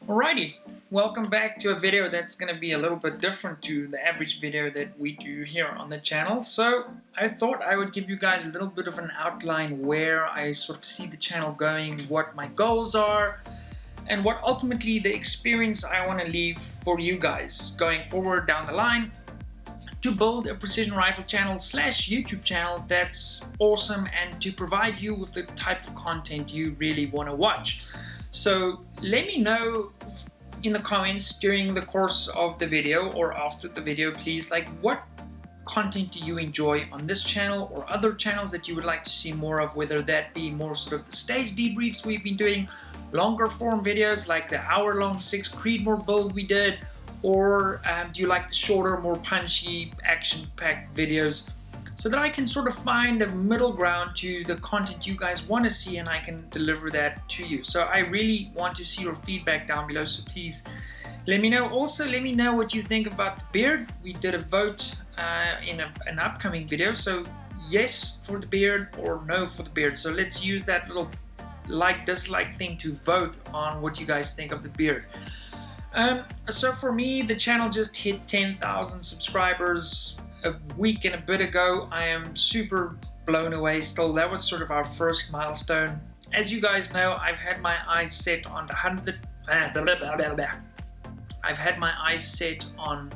Alrighty, welcome back to a video that's going to be a little bit different to the average video that we do here on the channel. So I thought I would give you guys a little bit of an outline where I sort of see the channel going, what my goals are, and what ultimately the experience I want to leave for you guys going forward down the line to build a precision rifle channel / YouTube channel that's awesome and to provide you with the type of content you really want to watch. So let me know in the comments during the course of the video or after the video, please, like what content do you enjoy on this channel or other channels that you would like to see more of, whether that be more sort of the stage debriefs we've been doing, longer form videos like the hour-long 6 Creedmoor build we did, or do you like the shorter, more punchy, action-packed videos, so that I can sort of find a middle ground to the content you guys want to see and I can deliver that to you. So I really want to see your feedback down below, so please let me know. Also, let me know what you think about the beard. We did a vote in an upcoming video, so yes for the beard or no for the beard. So let's use that little like-dislike thing to vote on what you guys think of the beard. So for me, the channel just hit 10,000 subscribers a week and a bit ago. I am super blown away still. That was sort of our first milestone. As you guys know, I've had my eyes set on the 100. I've had my eyes set on.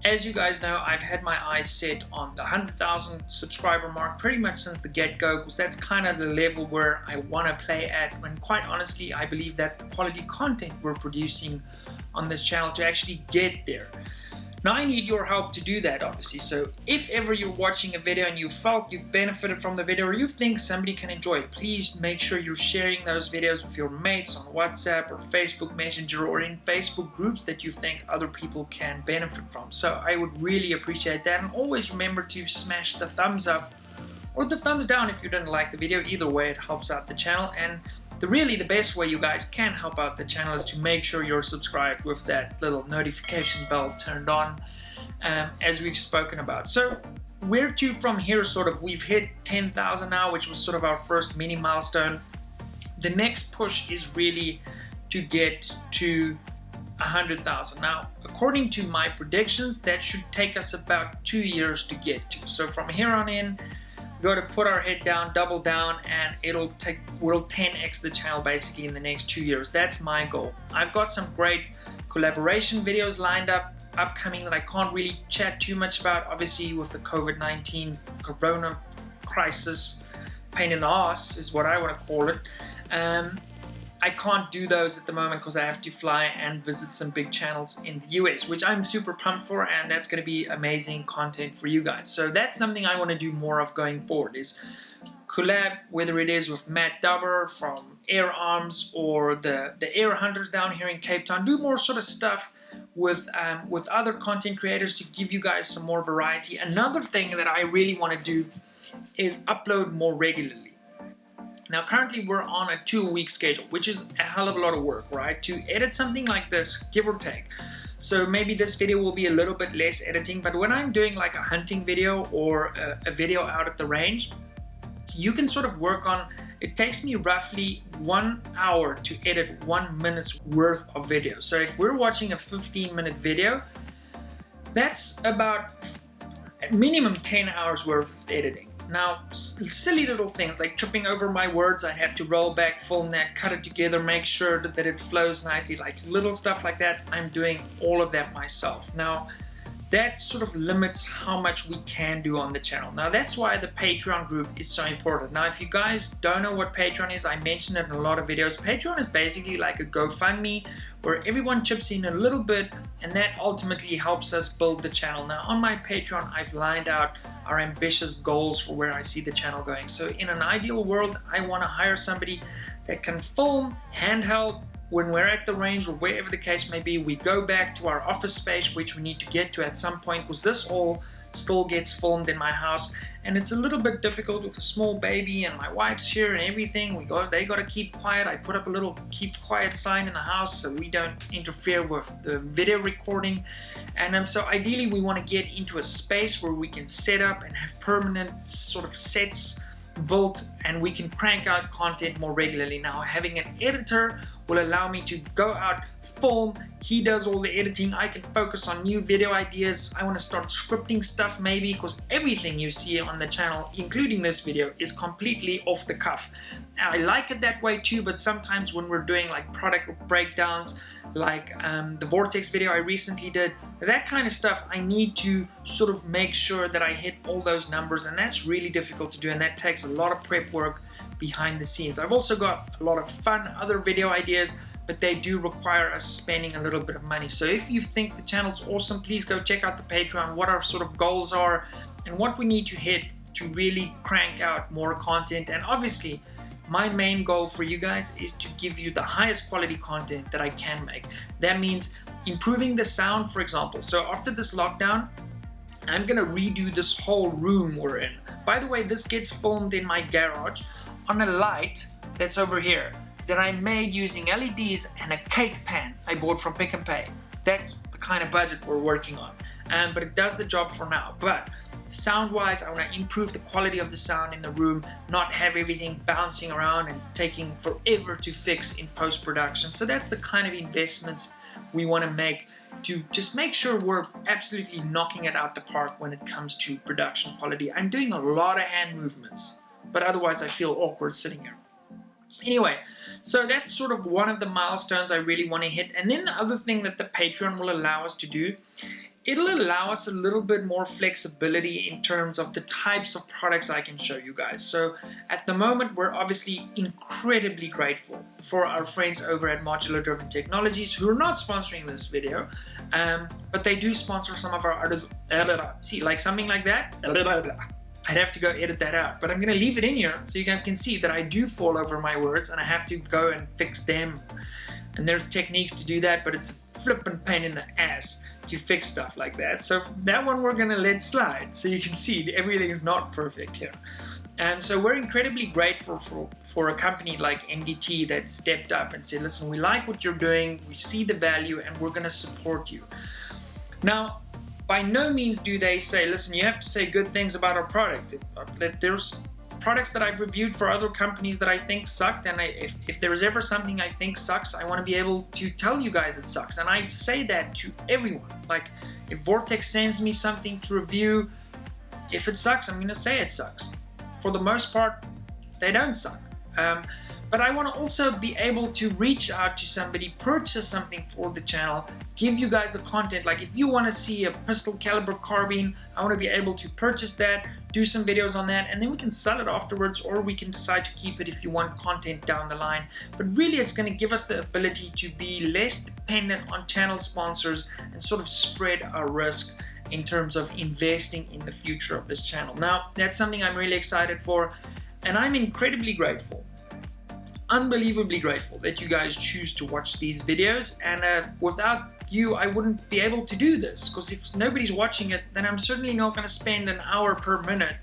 As you guys know, I've had my eyes set on the 100,000 subscriber mark pretty much since the get-go, because that's kind of the level where I want to play at, when quite honestly I believe that's the quality content we're producing on this channel to actually get there. Now I need your help to do that, obviously, so if ever you're watching a video and you felt you've benefited from the video or you think somebody can enjoy it, please make sure you're sharing those videos with your mates on WhatsApp or Facebook Messenger or in Facebook groups that you think other people can benefit from. So I would really appreciate that, and always remember to smash the thumbs up or the thumbs down if you didn't like the video. Either way, it helps out the channel, and really the best way you guys can help out the channel is to make sure you're subscribed with that little notification bell turned on, as we've spoken about. So where to from here? Sort of, we've hit 10,000 now, which was sort of our first mini milestone. The next push is really to get to 100,000. Now, according to my predictions, that should take us about 2 years to get to. So from here on in, got to put our head down, double down, and we'll 10x the channel basically in the next 2 years. That's my goal. I've got some great collaboration videos lined up upcoming that I can't really chat too much about, obviously with the COVID-19 corona crisis. Pain in the ass is what I want to call it. I can't do those at the moment because I have to fly and visit some big channels in the US, which I'm super pumped for, and that's going to be amazing content for you guys. So that's something I want to do more of going forward, is collab, whether it is with Matt Dubber from Air Arms or the Air Hunters down here in Cape Town. Do more sort of stuff with other content creators to give you guys some more variety. Another thing that I really want to do is upload more regularly. Now currently we're on a 2-week schedule, which is a hell of a lot of work, right? To edit something like this, give or take. So maybe this video will be a little bit less editing, but when I'm doing like a hunting video or a video out at the range, you can sort of work on, it takes me roughly 1 hour to edit 1 minute's worth of video. So if we're watching a 15-minute video, that's about at minimum 10 hours worth of editing. Now, silly little things like tripping over my words, I have to roll back, film that, cut it together, make sure that it flows nicely, like little stuff like that. I'm doing all of that myself. Now, that sort of limits how much we can do on the channel. Now, that's why the Patreon group is so important. Now, if you guys don't know what Patreon is, I mentioned it in a lot of videos. Patreon is basically like a GoFundMe where everyone chips in a little bit, and that ultimately helps us build the channel. Now, on my Patreon, I've lined out our ambitious goals for where I see the channel going. So in an ideal world, I want to hire somebody that can film handheld when we're at the range or wherever the case may be. We go back to our office space, which we need to get to at some point, because this all still gets filmed in my house, and it's a little bit difficult with a small baby and my wife's here and everything. They got to keep quiet. I put up a little keep quiet sign in the house so we don't interfere with the video recording. And so ideally we want to get into a space where we can set up and have permanent sort of sets built and we can crank out content more regularly. Now, having an editor will allow me to go out, film, he does all the editing, I can focus on new video ideas. I want to start scripting stuff maybe, because everything you see on the channel, including this video, is completely off the cuff. I like it that way too, but sometimes when we're doing like product breakdowns, like the Vortex video I recently did, that kind of stuff, I need to sort of make sure that I hit all those numbers, and that's really difficult to do, and that takes a lot of prep work behind the scenes. I've also got a lot of fun other video ideas, but they do require us spending a little bit of money. So if you think the channel's awesome, please go check out the Patreon, what our sort of goals are and what we need to hit to really crank out more content. And obviously my main goal for you guys is to give you the highest quality content that I can make. That means improving the sound, for example. So after this lockdown, I'm gonna redo this whole room we're in. By the way, this gets filmed in my garage on a light that's over here that I made using LEDs and a cake pan I bought from Pick n Pay. That's the kind of budget we're working on, but it does the job for now. But sound-wise, I want to improve the quality of the sound in the room, not have everything bouncing around and taking forever to fix in post-production. So that's the kind of investments we want to make to just make sure we're absolutely knocking it out the park when it comes to production quality. I'm doing a lot of hand movements, but otherwise I feel awkward sitting here. Anyway, so that's sort of one of the milestones I really want to hit. And then the other thing that the Patreon will allow us to do, it'll allow us a little bit more flexibility in terms of the types of products I can show you guys. So at the moment, we're obviously incredibly grateful for our friends over at Modular Driven Technologies, who are not sponsoring this video, but they do sponsor some of our other, see, like something like that. I'd have to go edit that out, but I'm gonna leave it in here so you guys can see that I do fall over my words and I have to go and fix them. And there's techniques to do that, but it's a flippin' pain in the ass to fix stuff like that. So that one we're gonna let slide, so you can see everything is not perfect here. So we're incredibly grateful for a company like MDT that stepped up and said, listen, we like what you're doing, we see the value, and we're gonna support you. Now, by no means do they say, listen, you have to say good things about our product. There's products that I've reviewed for other companies that I think sucked, and if there is ever something I think sucks, I want to be able to tell you guys it sucks. And I say that to everyone. Like, if Vortex sends me something to review, if it sucks, I'm going to say it sucks. For the most part, they don't suck. But I want to also be able to reach out to somebody, purchase something for the channel, give you guys the content. Like if you want to see a pistol caliber carbine, I want to be able to purchase that, do some videos on that, and then we can sell it afterwards, or we can decide to keep it if you want content down the line. But really, it's going to give us the ability to be less dependent on channel sponsors and sort of spread our risk in terms of investing in the future of this channel. Now, that's something I'm really excited for, and I'm incredibly grateful, unbelievably grateful that you guys choose to watch these videos. And without you, I wouldn't be able to do this, because if nobody's watching it, then I'm certainly not going to spend an hour per minute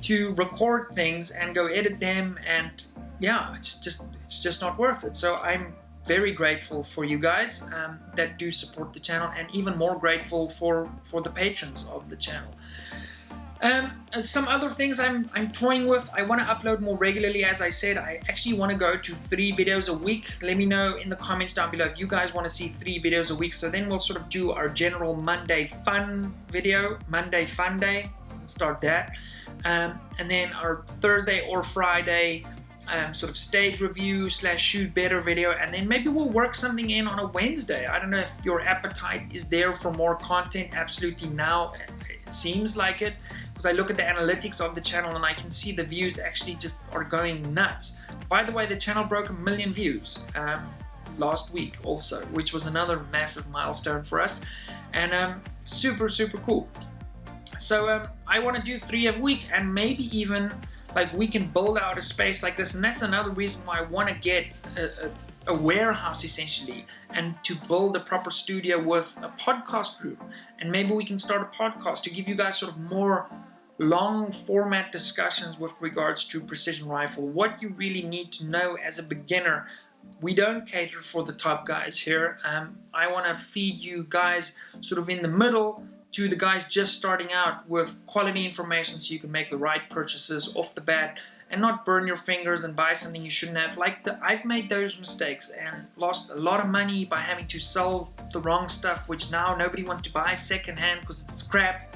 to record things and go edit them, and yeah, it's just not worth it. So I'm very grateful for you guys that do support the channel, and even more grateful for the patrons of the channel. Some other things I'm toying with. I want to upload more regularly. As I said, I actually want to go to 3 videos a week. Let me know in the comments down below if you guys want to see 3 videos a week. So then we'll sort of do our general Monday fun video, Monday fun day, start that. And then our Thursday or Friday sort of stage review / shoot better video, and then maybe we'll work something in on a Wednesday. I don't know if your appetite is there for more content. Absolutely, now it seems like it, because I look at the analytics of the channel and I can see the views actually just are going nuts. By the way, the channel broke 1 million views last week also, which was another massive milestone for us, and super cool. So I want to do 3 a week, and maybe even like we can build out a space like this. And that's another reason why I want to get a warehouse essentially, and to build a proper studio with a podcast room. And maybe we can start a podcast to give you guys sort of more long format discussions with regards to precision rifle, what you really need to know as a beginner. We don't cater for the top guys here. I want to feed you guys sort of in the middle to the guys just starting out with quality information so you can make the right purchases off the bat and not burn your fingers and buy something you shouldn't have. I've made those mistakes and lost a lot of money by having to sell the wrong stuff, which now nobody wants to buy secondhand because it's crap.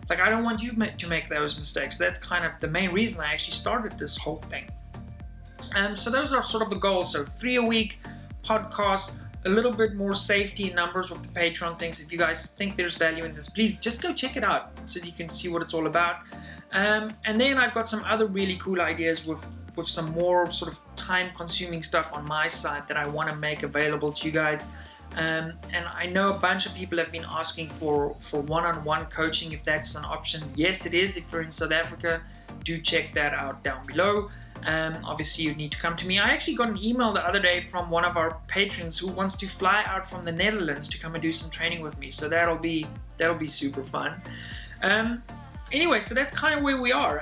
Like, I don't want you to make those mistakes. That's kind of the main reason I actually started this whole thing. So those are sort of the goals. So 3 a week, podcast, a little bit more safety in numbers with the Patreon things. If you guys think there's value in this, please just go check it out so you can see what it's all about. And then I've got some other really cool ideas with some more sort of time-consuming stuff on my side that I want to make available to you guys. And I know a bunch of people have been asking for one-on-one coaching, if that's an option. Yes, it is. If you're in South Africa, do check that out down below. Obviously, you need to come to me. I actually got an email the other day from one of our patrons who wants to fly out from the Netherlands to come and do some training with me. So that'll be super fun. Anyway, so that's kind of where we are.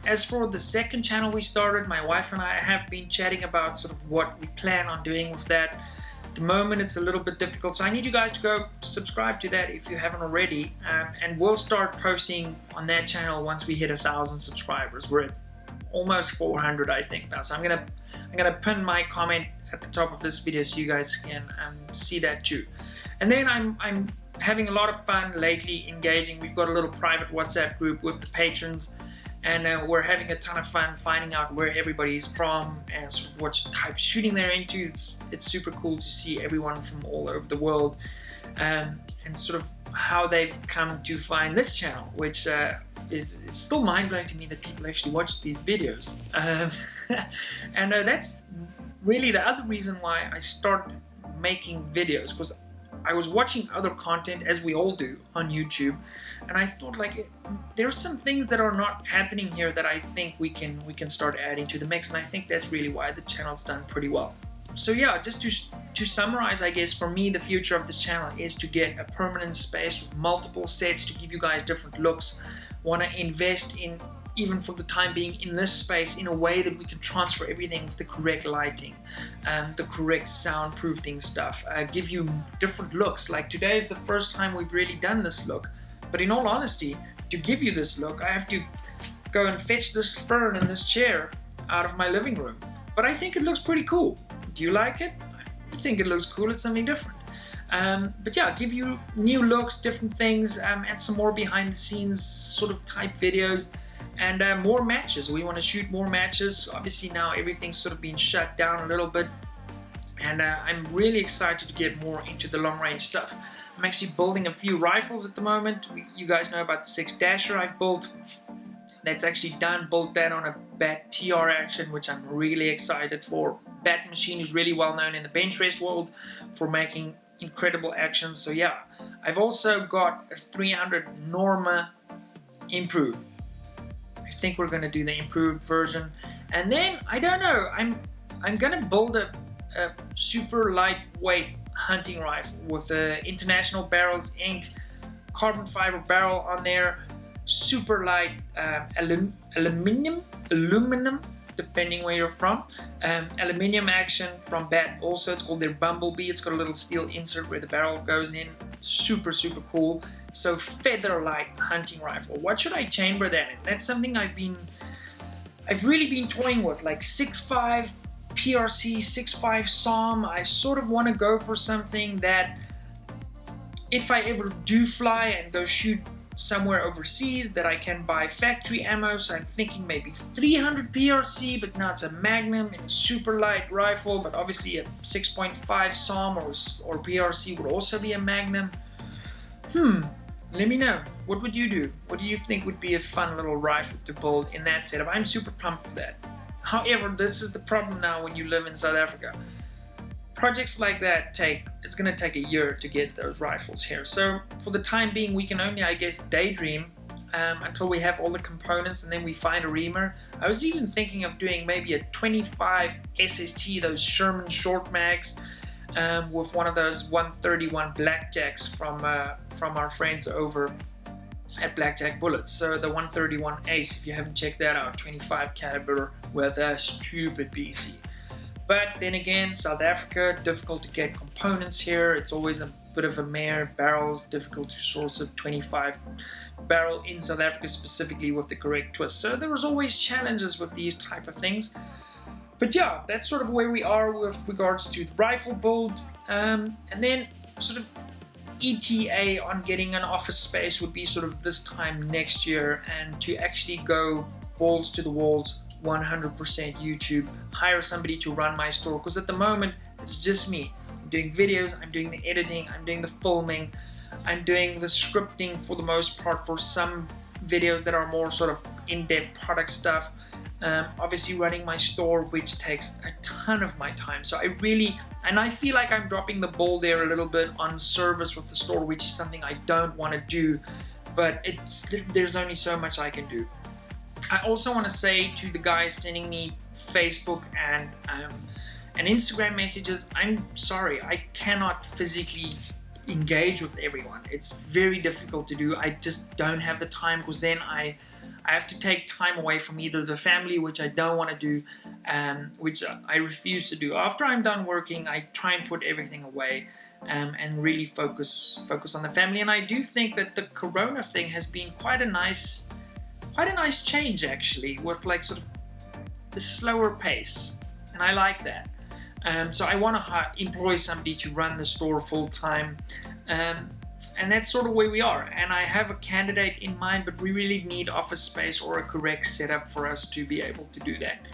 As for the second channel we started, my wife and I have been chatting about sort of what we plan on doing with that. At the moment, it's a little bit difficult, so I need you guys to go subscribe to that if you haven't already. And we'll start posting on that channel once we hit 1,000 subscribers. We're at almost 400, I think now. So I'm gonna pin my comment at the top of this video so you guys can see that too. And then I'm having a lot of fun lately engaging. We've got a little private WhatsApp group with the patrons, and we're having a ton of fun finding out where everybody's from and sort of what type of shooting they're into. It's super cool to see everyone from all over the world, and sort of how they've come to find this channel, which is still mind-blowing to me that people actually watch these videos. And that's really the other reason why I started making videos, because I was watching other content, as we all do, on YouTube, and I thought, like, there's some things that are not happening here that I think we can start adding to the mix, and I think that's really why the channel's done pretty well. So yeah, just to summarize, I guess, for me, the future of this channel is to get a permanent space with multiple sets to give you guys different looks. Want to invest in, even for the time being, in this space in a way that we can transfer everything with the correct lighting, the correct soundproofing stuff, give you different looks. Like today is the first time we've really done this look, but in all honesty, to give you this look, I have to go and fetch this fern and this chair out of my living room. But I think it looks pretty cool. Do you like it? I think it looks cool. It's something different. But yeah, give you new looks, different things, and some more behind the scenes sort of type videos, and more matches. We want to shoot more matches. Obviously now everything's sort of been shut down a little bit, and I'm really excited to get more into the long range stuff. I'm actually building a few rifles at the moment. You guys know about the 6 Dasher I've built. That's actually done. Built that on a Bat TR action, which I'm really excited for. Bat machine is really well known in the bench rest world for making incredible actions. So yeah, I've also got a 300 Norma Improve. I think we're gonna do the improved version, and then I don't know. I'm gonna build a super lightweight hunting rifle with the International Barrels Inc. carbon fiber barrel on there. Super light, aluminum, depending where you're from. Aluminium action from Bat also. It's called their Bumblebee. It's got a little steel insert where the barrel goes in. Super cool. So feather light hunting rifle. What should I chamber that in? That's something I've really been toying with, like 6.5 PRC, 6.5 SOM. I sort of want to go for something that, if I ever do fly and go shoot somewhere overseas, that I can buy factory ammo. So I'm thinking maybe 300 PRC, but now it's a Magnum and a super light rifle, but obviously a 6.5 SOM or PRC would also be a Magnum. Let me know. What would you do? What do you think would be a fun little rifle to build in that setup? I'm super pumped for that. However, this is the problem now when you live in South Africa. Projects like that it's going to take a year to get those rifles here. So for the time being, we can only, I guess, daydream until we have all the components, and then we find a reamer. I was even thinking of doing maybe a 25 SST, those Sherman short mags, with one of those 131 Blackjacks from our friends over at Blackjack Bullets. So the 131 Ace, if you haven't checked that out, 25 caliber with a stupid PC. But then again, South Africa, difficult to get components here. It's always a bit of a mare. Barrels difficult to source a 25 barrel in South Africa, specifically with the correct twist. So there was always challenges with these type of things. But yeah, that's sort of where we are with regards to the rifle build. And then sort of ETA on getting an office space would be sort of this time next year, and to actually go balls to the walls, 100% YouTube, hire somebody to run my store, because at the moment it's just me. I'm doing videos, I'm doing the editing, I'm doing the filming, I'm doing the scripting for the most part for some videos that are more sort of in-depth product stuff. Obviously running my store, which takes a ton of my time. So I feel like I'm dropping the ball there a little bit on service with the store, which is something I don't want to do, but there's only so much I can do. I also want to say to the guys sending me Facebook and Instagram messages, I'm sorry, I cannot physically engage with everyone. It's very difficult to do. I just don't have the time, because then I have to take time away from either the family, which I don't want to do, which I refuse to do. After I'm done working, I try and put everything away and really focus on the family. And I do think that the Corona thing has been quite a nice change, actually, with like sort of the slower pace, and I like that. So I want to employ somebody to run the store full time. And that's sort of where we are. And I have a candidate in mind, but we really need office space or a correct setup for us to be able to do that.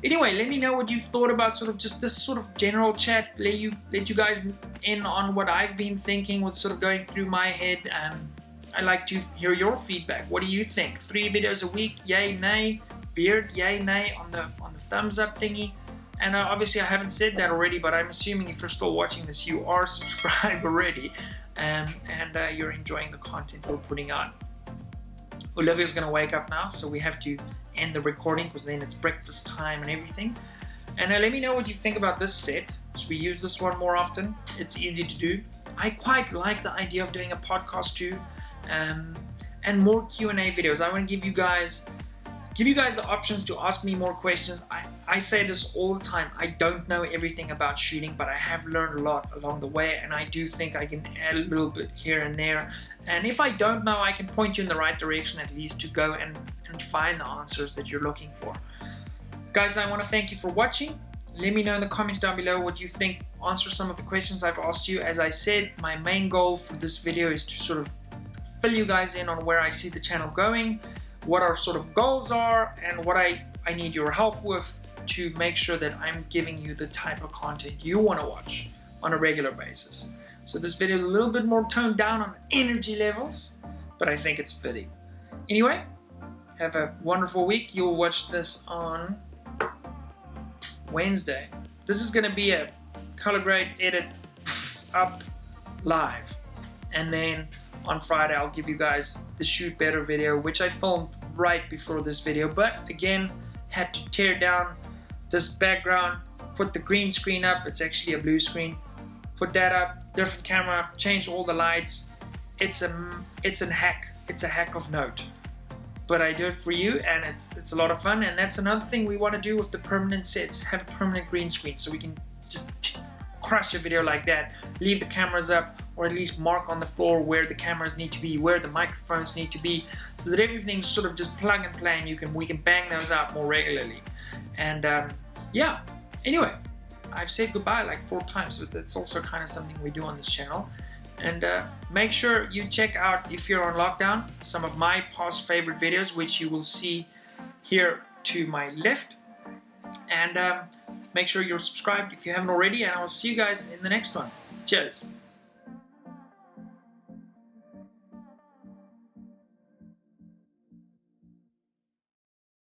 Anyway, let me know what you thought about sort of just this sort of general chat. Let you guys in on what I've been thinking, what's sort of going through my head. I'd like to hear your feedback. What do you think? 3 videos a week, yay, nay? Beard, yay, nay on the thumbs up thingy? And obviously I haven't said that already, but I'm assuming if you're still watching this, you are subscribed already. And you're enjoying the content we're putting out. Olivia's gonna wake up now, so we have to end the recording, because then it's breakfast time and everything. And let me know what you think about this set. Should we use this one more often? It's easy to do. I quite like the idea of doing a podcast too, and more Q&A videos. I want to give you guys the options to ask me more questions. I say this all the time. I don't know everything about shooting, but I have learned a lot along the way, and I do think I can add a little bit here and there. And if I don't know, I can point you in the right direction at least to go and find the answers that you're looking for. Guys, I want to thank you for watching. Let me know in the comments down below what you think. Answer some of the questions I've asked you. As I said, my main goal for this video is to sort of fill you guys in on where I see the channel going, what our sort of goals are, and what I need your help with to make sure that I'm giving you the type of content you want to watch on a regular basis. So this video is a little bit more toned down on energy levels, but I think it's fitting. Anyway, have a wonderful week. You'll watch this on Wednesday. This is going to be a color grade edit up live, and then on Friday I'll give you guys the shoot better video, which I filmed right before this video, but again had to tear down this background, put the green screen up. It's actually a blue screen. Put that up, different camera, change all the lights. It's a hack of note, but I do it for you, and it's a lot of fun. And that's another thing we want to do with the permanent sets, have a permanent green screen, so we can just crush a video like that, leave the cameras up, or at least mark on the floor where the cameras need to be, where the microphones need to be, so that everything's sort of just plug and play, and we can bang those out more regularly. And yeah, anyway, I've said goodbye like 4 times, but that's also kind of something we do on this channel. And make sure you check out, if you're on lockdown, some of my past favorite videos, which you will see here to my left. And make sure you're subscribed if you haven't already, and I'll see you guys in the next one. Cheers.